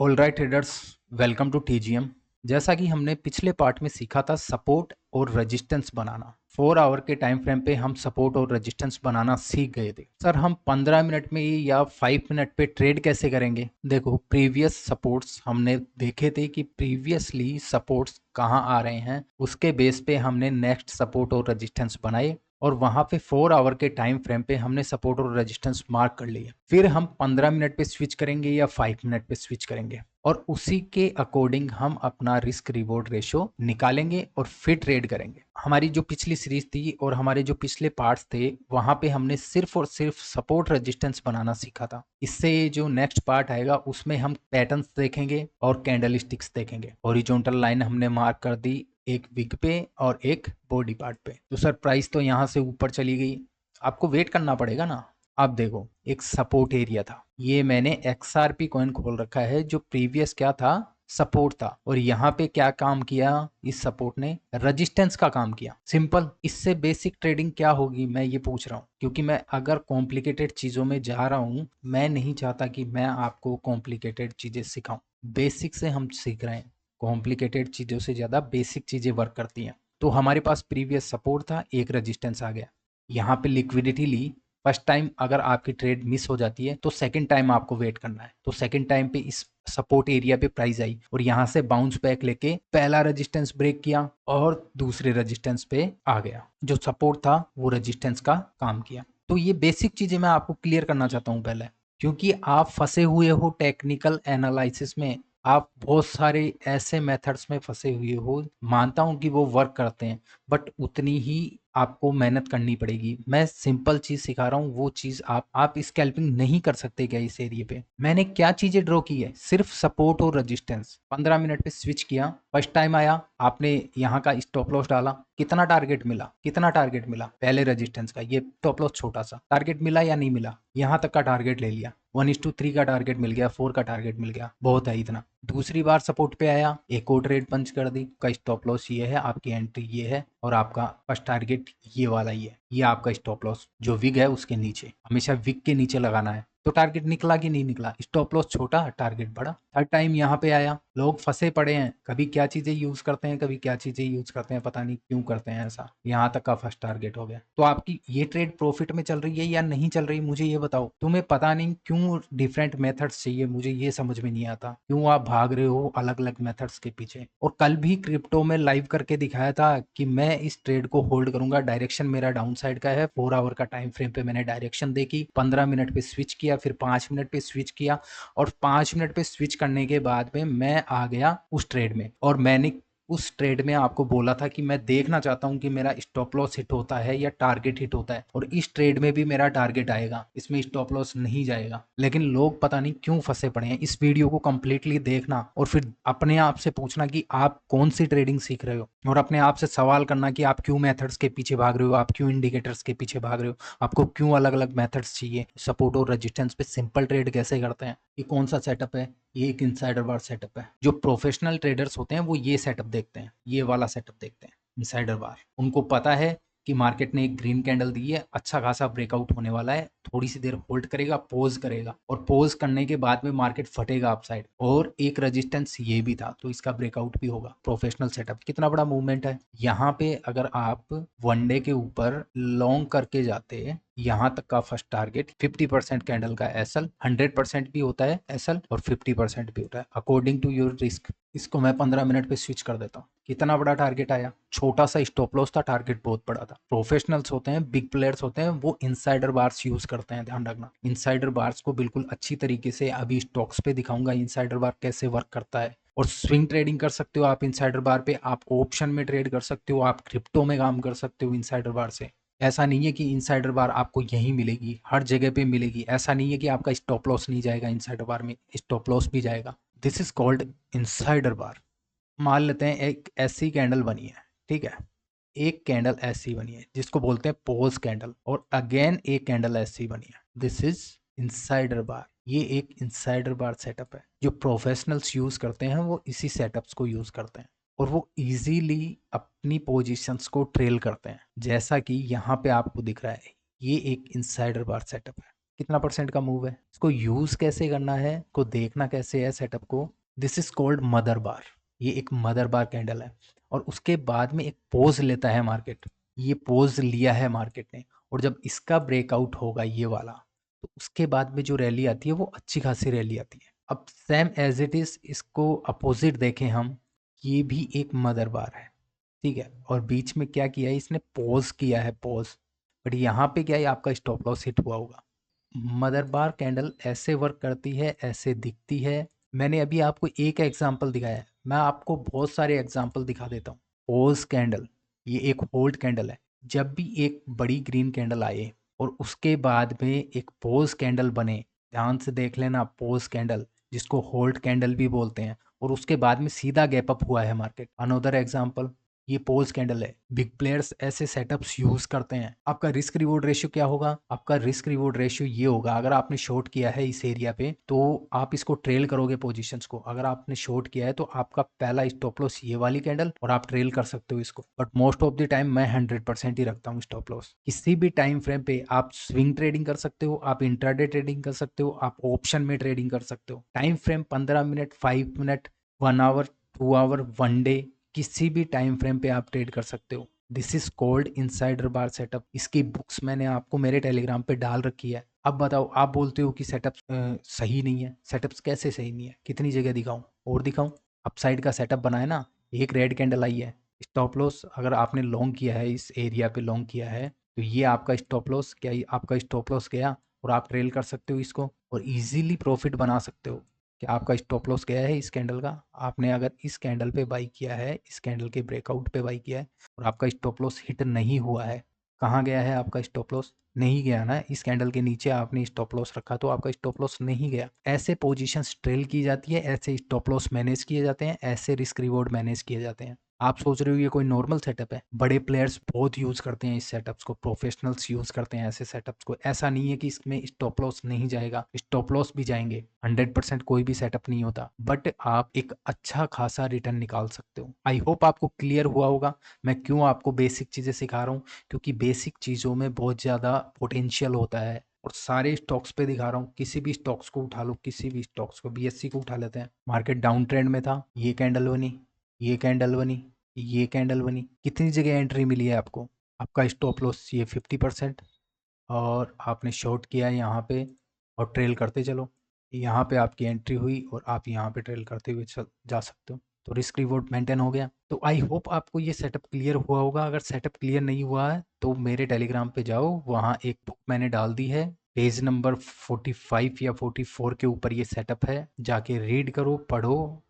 All right traders, welcome to TGM. जैसा कि हमने पिछले पार्ट में सीखा था सपोर्ट और रेजिस्टेंस बनाना। 4 आवर के टाइम फ्रेम पे हम सपोर्ट और रेजिस्टेंस बनाना सीख गए थे। सर हम 15 मिनट में या 5 मिनट पे ट्रेड कैसे करेंगे? देखो, प्रीवियस सपोर्ट्स हमने देखे थे कि प्रीवियसली सपोर्ट्स कहाँ आ रहे हैं, उसके बेस पे हमने नेक्स्ट सपोर्ट और रेजिस्टेंस बनाए और वहां पे 4 आवर के टाइम फ्रेम पे हमने सपोर्ट और रेजिस्टेंस मार्क कर लिए। फिर हम 15 मिनट पे स्विच करेंगे या 5 मिनट पे स्विच करेंगे और उसी के अकॉर्डिंग हम अपना रिस्क रिवॉर्ड रेशो निकालेंगे और फिर ट्रेड करेंगे। हमारी जो पिछली सीरीज थी और हमारे जो पिछले पार्ट्स थे वहां पे हमने सिर्फ और सिर्फ सपोर्ट रेजिस्टेंस बनाना सीखा था। इससे जो नेक्स्ट पार्ट आएगा उसमें हम पैटर्न्स देखेंगे और कैंडल स्टिक्स देखेंगे। हॉरिजॉन्टल लाइन हमने मार्क कर दी, एक विग पे और एक बॉडी पार्ट पे। तो सर प्राइस तो यहाँ से ऊपर चली गई, आपको वेट करना पड़ेगा ना। अब देखो, एक सपोर्ट एरिया था, ये मैंने XRP कॉइन खोल रखा है जो प्रीवियस क्या था, सपोर्ट था। और यहाँ पे क्या काम किया, इस सपोर्ट ने रेजिस्टेंस का काम किया। सिंपल। इससे बेसिक ट्रेडिंग क्या होगी मैं ये पूछ रहा हूँ, क्योंकि मैं अगर कॉम्प्लिकेटेड चीजों में जा रहा हूँ, मैं नहीं चाहता कि मैं आपको कॉम्प्लिकेटेड चीजें सिखाऊं। बेसिक से हम सीख रहे हैं, कॉम्प्लिकेटेड चीज़ों से ज़्यादा बेसिक चीज़ें वर्क करती हैं। तो हमारे पास प्रीवियस सपोर्ट था, एक रेजिस्टेंस आ गया, यहाँ पे लिक्विडिटी ली। फर्स्ट टाइम अगर आपकी ट्रेड मिस हो जाती है तो सेकंड टाइम आपको वेट करना है। तो सेकंड टाइम पे इस सपोर्ट एरिया पे प्राइस आई और यहाँ से बाउंस बैक लेके पहला रेजिस्टेंस ब्रेक किया और दूसरे रेजिस्टेंस पे आ गया। जो सपोर्ट था वो रेजिस्टेंस का काम किया। तो ये बेसिक चीजें मैं आपको क्लियर करना चाहता हूँ पहले, क्योंकि आप फंसे हुए हो टेक्निकल एनालिसिस में। आप बहुत सारे ऐसे मेथड्स में फंसे हुए हो, मानता हूं कि वो वर्क करते हैं, बट उतनी ही आपको मेहनत करनी पड़ेगी। मैं सिंपल चीज सिखा रहा हूँ, वो चीज आप स्कैल्पिंग नहीं कर सकते क्या इस एरिया पे? मैंने क्या चीजें ड्रॉ की है, सिर्फ सपोर्ट और रेजिस्टेंस। 15 मिनट पे स्विच किया, फर्स्ट टाइम आया, आपने यहाँ का स्टॉप लॉस डाला, कितना टारगेट मिला? कितना टारगेट मिला? पहले रेजिस्टेंस का ये स्टॉप लॉस छोटा सा टारगेट मिला या नहीं मिला? यहाँ तक का टारगेट ले लिया, 1:3 का टारगेट मिल गया, 4 का टारगेट मिल गया, बहुत है इतना। दूसरी बार सपोर्ट पे आया, एक और ट्रेड पंच कर दी, का स्टॉप लॉस ये है, आपकी एंट्री ये है और आपका फर्स्ट टारगेट ये वाला ही है। ये आपका स्टॉप लॉस जो विग है उसके नीचे, हमेशा विग के नीचे लगाना है। तो टारगेट निकला कि नहीं निकला? स्टॉप लॉस छोटा, टारगेट बड़ा। हर टाइम यहाँ पे आया, लोग फंसे पड़े हैं, कभी क्या चीजें यूज करते हैं, कभी क्या चीजें यूज करते हैं, पता नहीं क्यों करते हैं ऐसा। यहाँ तक का फर्स्ट टारगेट हो गया। तो आपकी ये ट्रेड प्रॉफिट में चल रही है या नहीं चल रही, मुझे ये बताओ। तुम्हें पता नहीं क्यों डिफरेंट मेथड्स चाहिए, मुझे ये समझ में नहीं आता क्यों आप भाग रहे हो अलग अलग मेथड्स के पीछे। और कल भी क्रिप्टो में लाइव करके दिखाया था कि मैं इस ट्रेड को होल्ड करूंगा, डायरेक्शन मेरा डाउन साइड का है। 4 आवर का टाइम फ्रेम पे मैंने डायरेक्शन देखी, 15 मिनट पे स्विच किया, फिर 5 मिनट पे स्विच किया और 5 मिनट पे स्विच करने के बाद में मैं आ गया उस ट्रेड में। और मैंने उस ट्रेड में आपको बोला था कि मैं देखना चाहता हूं कि मेरा स्टॉप लॉस हिट होता है या टारगेट हिट होता है, और इस ट्रेड में भी मेरा टारगेट आएगा, इसमें स्टॉप लॉस नहीं जाएगा। लेकिन लोग पता नहीं क्यों फंसे पड़े हैं। इस वीडियो को कंप्लीटली देखना और फिर अपने आप से पूछना कि आप कौन सी ट्रेडिंग सीख रहे हो, और अपने आप से सवाल करना कि आप क्यों मेथड्स के पीछे भाग रहे हो, आप क्यों इंडिकेटर्स के पीछे भाग रहे हो, आपको क्यों अलग अलग मेथड्स चाहिए। सपोर्ट और रेजिस्टेंस पे सिंपल ट्रेड कैसे करते हैं, ये कौन सा सेटअप है? ये एक इनसाइडर बार सेटअप है। जो प्रोफेशनल ट्रेडर्स होते हैं वो ये सेटअप देखते हैं, ये वाला सेटअप देखते हैं, इनसाइडर बार। उनको पता है कि मार्केट ने एक ग्रीन कैंडल दी है, अच्छा खासा ब्रेकआउट होने वाला है, थोड़ी सी देर होल्ड करेगा, पोज करेगा और पोज करने के बाद में मार्केट फटेगा अपसाइड। और एक रेजिस्टेंस ये भी था, तो इसका ब्रेकआउट भी होगा। Professional setup. कितना बड़ा मूवमेंट है यहाँ पे। अगर आप वनडे के ऊपर लॉन्ग करके जाते, यहाँ तक का फर्स्ट टारगेट 50% कैंडल का एसएल, 100% भी होता है एसएल और 50% भी होता है अकॉर्डिंग टू योर रिस्क। इसको मैं 15 मिनट पे स्विच कर देता हूँ। कितना बड़ा टारगेट आया, छोटा सा स्टॉप लॉस था, टारगेट बहुत बड़ा था। प्रोफेशनल्स होते हैं, बिग प्लेयर्स होते हैं, वो इनसाइडर बार्स यूज करते हैं, ध्यान रखना। इनसाइडर बार्स को बिल्कुल अच्छी तरीके से अभी स्टॉक्स पे दिखाऊंगा इनसाइडर बार कैसे वर्क करता है। और स्विंग ट्रेडिंग कर सकते हो आप इनसाइडर बार पे, आप ऑप्शन में ट्रेड कर सकते हो, आप क्रिप्टो में काम कर सकते हो इनसाइडर बार से। ऐसा नहीं है कि इनसाइडर बार आपको यहीं मिलेगी, हर जगह पे मिलेगी। ऐसा नहीं है कि आपका स्टॉप लॉस नहीं जाएगा, इनसाइडर बार में स्टॉप लॉस भी जाएगा। दिस इज कॉल्ड इनसाइडर बार। मान लेते हैं एक ऐसी कैंडल बनी है, ठीक है, एक कैंडल ऐसी बनी है जिसको बोलते हैं पोज कैंडल, और अगेन एक कैंडल ऐसी बनी है, दिस इज इनसाइडर बार। ये एक इनसाइडर बार सेटअप है। जो प्रोफेशनल्स यूज करते हैं वो इसी सेटअप्स को यूज करते हैं और वो इजीली अपनी पोजीशंस को ट्रेल करते हैं। जैसा कि यहाँ पे आपको दिख रहा है, ये एक इनसाइडर बार सेटअप है। कितना परसेंट का मूव है, इसको यूज कैसे करना है, को देखना कैसे है सेटअप को। दिस इज कॉल्ड मदर बार। ये एक मदर बार कैंडल है और उसके बाद में एक पोज लेता है मार्केट। ये पोज लिया है मार्केट ने और जब इसका ब्रेकआउट होगा ये वाला, तो उसके बाद में जो रैली आती है वो अच्छी खासी रैली आती है। अब सेम एज इट इज इसको अपोजिट देखें हम, ये भी एक मदर बार है, ठीक है, और बीच में क्या किया है इसने, पॉज किया है, पॉज। बट यहाँ पे क्या है, आपका स्टॉप लॉस हिट हुआ होगा। मदर बार कैंडल ऐसे वर्क करती है, ऐसे दिखती है। मैंने अभी आपको एक एग्जांपल दिखाया है, मैं आपको बहुत सारे एग्जांपल दिखा देता हूँ। पोज कैंडल, ये एक होल्ड कैंडल है। जब भी एक बड़ी ग्रीन कैंडल आए और उसके बाद में एक पोज कैंडल बने, ध्यान से देख लेना, पोज कैंडल जिसको होल्ड कैंडल भी बोलते हैं, और उसके बाद में सीधा गैप अप हुआ है मार्केट। अनदर एग्जांपल, ये पोज कैंडल है। बिग प्लेयर्स ऐसे सेटअप्स यूज करते हैं। आपका रिस्क रिवॉर्ड रेशियो क्या होगा, आपका रिस्क रिवॉर्ड रेशियो ये होगा, अगर आपने शॉर्ट किया है इस एरिया पे तो आप इसको ट्रेल करोगे पोजीशंस को। अगर आपने शॉर्ट किया है तो आपका पहला स्टॉप लॉस ये वाली कैंडल और आप ट्रेल कर सकते हो इसको। But most of the time मैं 100% ही रखता हूँ स्टॉप लॉस। किसी भी टाइम फ्रेम पे आप स्विंग ट्रेडिंग कर सकते हो, आप इंट्राडे ट्रेडिंग कर सकते हो, आप ऑप्शन में ट्रेडिंग कर सकते हो। Time frame 15 minute, 5 minute, 1 hour, 2 hour, 1 day, किसी भी टाइम फ्रेम पे आप ट्रेड कर सकते हो। This is called insider bar setup. इसकी बुक्स मैंने आपको मेरे टेलीग्राम पे डाल रखी है। अब बताओ, आप बोलते हो कि सेटअप सही नहीं है। सेटअप्स कैसे सही नहीं है, कितनी जगह दिखाऊं और दिखाऊं। अपसाइड का सेटअप बना है ना, एक रेड कैंडल आई है। स्टॉप लॉस अगर आपने लॉन्ग किया है, इस एरिया पे लॉन्ग किया है, तो ये आपका स्टॉप लॉस, क्या आपका स्टॉप लॉस गया और आप ट्रेल कर सकते हो इसको और इजीली प्रॉफिट बना सकते हो। कि आपका स्टॉप लॉस गया है इस कैंडल का, आपने अगर इस कैंडल पे बाई किया है, इस कैंडल के ब्रेकआउट पे बाई किया है और आपका स्टॉप लॉस हिट नहीं हुआ है, कहाँ गया है आपका स्टॉप लॉस, नहीं गया ना, इस कैंडल के नीचे आपने स्टॉप लॉस रखा तो आपका स्टॉप लॉस नहीं गया। ऐसे पोजीशंस ट्रेल की जाती है, ऐसे स्टॉप लॉस मैनेज किए जाते हैं, ऐसे रिस्क रिवॉर्ड मैनेज किए जाते हैं। आप सोच रहे हो ये कोई नॉर्मल सेटअप है, बड़े प्लेयर्स बहुत यूज करते हैं इस सेटअप्स को, प्रोफेशनल्स यूज करते हैं ऐसे सेटअप्स को। ऐसा नहीं है कि इसमें स्टॉप लॉस नहीं जाएगा, स्टॉप लॉस भी जाएंगे। 100% कोई भी सेटअप नहीं होता, बट आप एक अच्छा खासा रिटर्न निकाल सकते हो। आई होप आपको क्लियर हुआ होगा मैं क्यों आपको बेसिक चीजें सिखा रहा हूँ, क्योंकि बेसिक चीजों में बहुत ज्यादा पोटेंशियल होता है। और सारे स्टॉक्स पे दिखा रहा हूँ, किसी भी स्टॉक्स को उठा लो, किसी भी स्टॉक्स को, बीएससी को उठा लेते हैं, मार्केट डाउन ट्रेंड में था, ये कैंडल बनी, ये कैंडल बनी, ये कैंडल बनी, कितनी जगह एंट्री मिली है आपको, आपका स्टॉप लॉस ये 50%, और आपने शॉर्ट किया है यहाँ पे और ट्रेल करते चलो, यहाँ पे आपकी एंट्री हुई और आप यहाँ पे ट्रेल करते हुए जा सकते हो, तो रिस्क रिवॉर्ड मेंटेन हो गया। तो आई होप आपको ये सेटअप क्लियर हुआ होगा। अगर सेटअप क्लियर नहीं हुआ है तो मेरे टेलीग्राम पे जाओ, वहाँ एक बुक मैंने डाल दी है, पेज नंबर 45 या 44 के ऊपर ये सेटअप है, जाके रीड करो, पढ़ो,